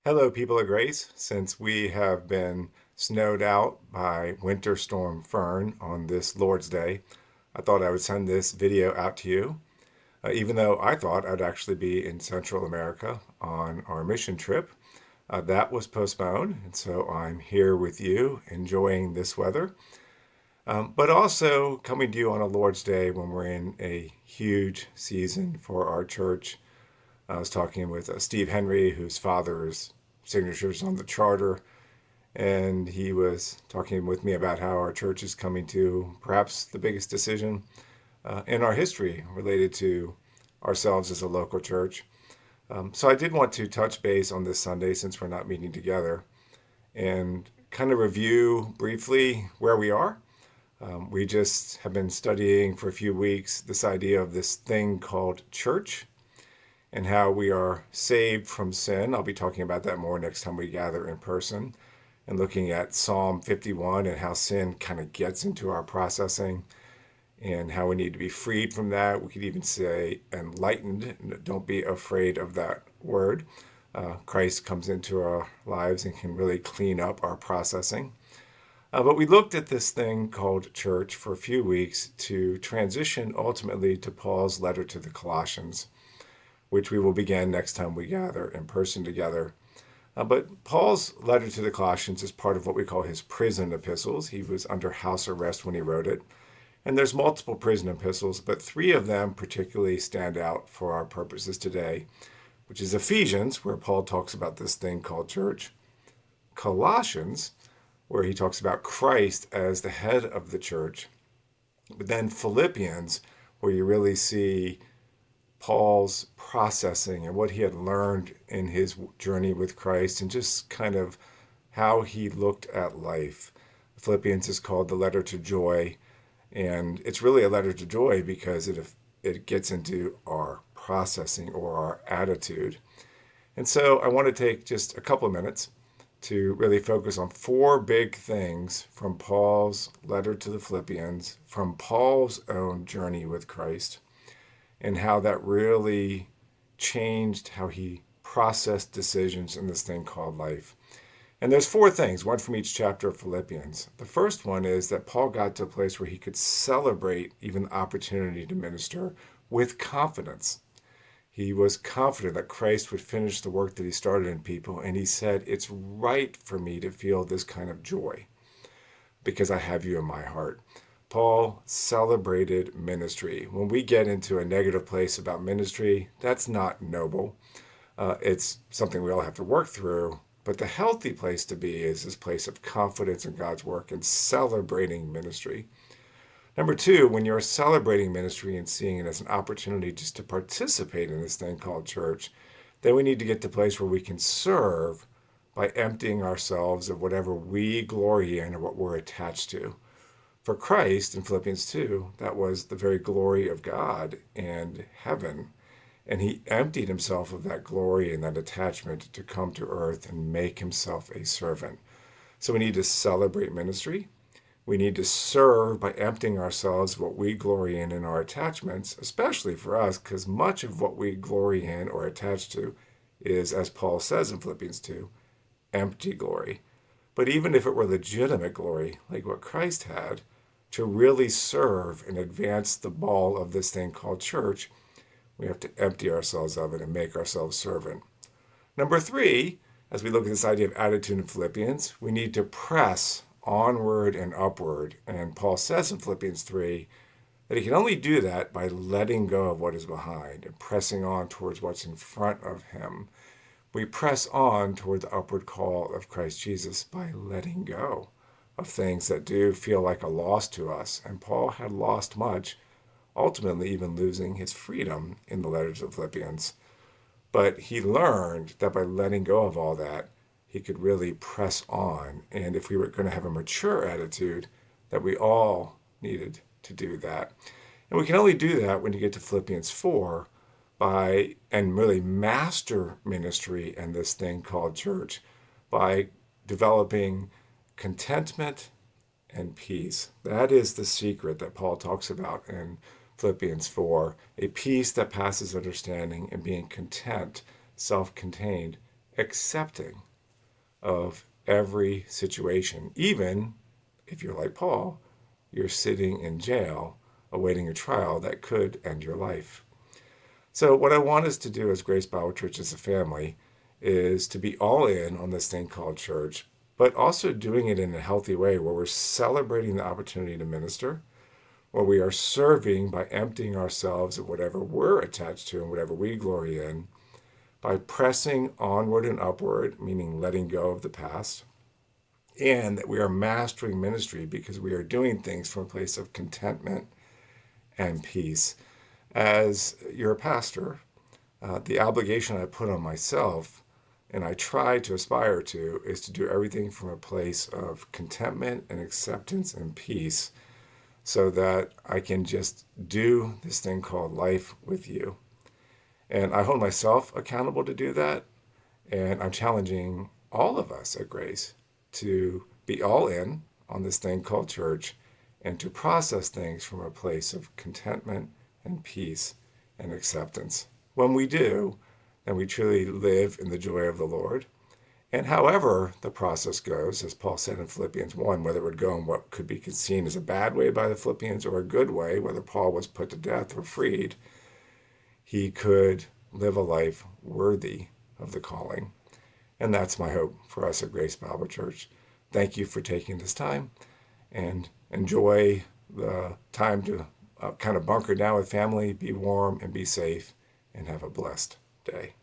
Hello, people of grace. Since we have been snowed out by Winter Storm Fern on this Lord's Day, I thought I would send this video out to you, even though I thought I'd actually be in Central America on our mission trip. That was postponed, and so I'm here with you enjoying this weather, but also coming to you on a Lord's Day when we're in a huge season for our church. I was talking with Steve Henry, whose father's signatures on the charter, and he was talking with me about how our church is coming to perhaps the biggest decision in our history related to ourselves as a local church. So I did want to touch base on this Sunday since we're not meeting together and kind of review briefly where we are. We just have been studying for a few weeks this idea of this thing called church and how we are saved from sin. I'll be talking about that more next time we gather in person and looking at Psalm 51 and how sin kind of gets into our processing and how we need to be freed from that. We could even say enlightened. Don't be afraid of that word. Christ comes into our lives and can really clean up our processing. But we looked at this thing called church for a few weeks to transition ultimately to Paul's letter to the Colossians, which we will begin next time we gather in person together. But Paul's letter to the Colossians is part of what we call his prison epistles. He was under house arrest when he wrote it. And there's multiple prison epistles, but three of them particularly stand out for our purposes today, which is Ephesians, where Paul talks about this thing called church, Colossians, where he talks about Christ as the head of the church, but then Philippians, where you really see Paul's processing and what he had learned in his journey with Christ and just kind of how he looked at life. Philippians is called the letter to joy, and it's really a letter to joy because it gets into our processing or our attitude. And so I want to take just a couple of minutes to really focus on four big things from Paul's letter to the Philippians, from Paul's own journey with Christ, and how that really changed how he processed decisions in this thing called life. And there's four things, one from each chapter of Philippians. The first one is that Paul got to a place where he could celebrate even the opportunity to minister with confidence. He was confident that Christ would finish the work that he started in people, and he said, "It's right for me to feel this kind of joy because I have you in my heart." Paul celebrated ministry. When we get into a negative place about ministry, that's not noble. It's something we all have to work through. But the healthy place to be is this place of confidence in God's work and celebrating ministry. Number two, when you're celebrating ministry and seeing it as an opportunity just to participate in this thing called church, then we need to get to a place where we can serve by emptying ourselves of whatever we glory in or what we're attached to. For Christ in Philippians 2, that was the very glory of God and heaven. And he emptied himself of that glory and that attachment to come to earth and make himself a servant. So we need to celebrate ministry. We need to serve by emptying ourselves of what we glory in our attachments, especially for us, because much of what we glory in or attach to is, as Paul says in Philippians 2, empty glory. But even if it were legitimate glory, like what Christ had, to really serve and advance the ball of this thing called church, we have to empty ourselves of it and make ourselves servant. Number three, as we look at this idea of attitude in Philippians, we need to press onward and upward. And Paul says in Philippians 3 that he can only do that by letting go of what is behind and pressing on towards what's in front of him. We press on toward the upward call of Christ Jesus by letting go of things that do feel like a loss to us. And Paul had lost much, ultimately even losing his freedom in the letter to the Philippians. But he learned that by letting go of all that, he could really press on. And if we were going to have a mature attitude, that we all needed to do that. And we can only do that when you get to Philippians 4 and really master ministry and this thing called church by developing contentment and peace. That is the secret that Paul talks about in Philippians 4, a peace that passes understanding and being content, self-contained accepting of every situation, even if you're like Paul, you're sitting in jail awaiting a trial that could end your life. So, what I want us to do as Grace Bible Church as a family is to be all in on this thing called church, but also doing it in a healthy way where we're celebrating the opportunity to minister, where we are serving by emptying ourselves of whatever we're attached to and whatever we glory in, by pressing onward and upward, meaning letting go of the past, and that we are mastering ministry because we are doing things from a place of contentment and peace. As your pastor, the obligation I put on myself and I try to aspire to is to do everything from a place of contentment and acceptance and peace so that I can just do this thing called life with you. And I hold myself accountable to do that. And I'm challenging all of us at Grace to be all in on this thing called church and to process things from a place of contentment and peace and acceptance. When we do, then we truly live in the joy of the Lord. And however the process goes, as Paul said in Philippians 1, whether it would go in what could be seen as a bad way by the Philippians or a good way, whether Paul was put to death or freed, he could live a life worthy of the calling. And that's my hope for us at Grace Bible Church. Thank you for taking this time and enjoy the time to kind of bunker down with family, be warm and be safe, and have a blessed day.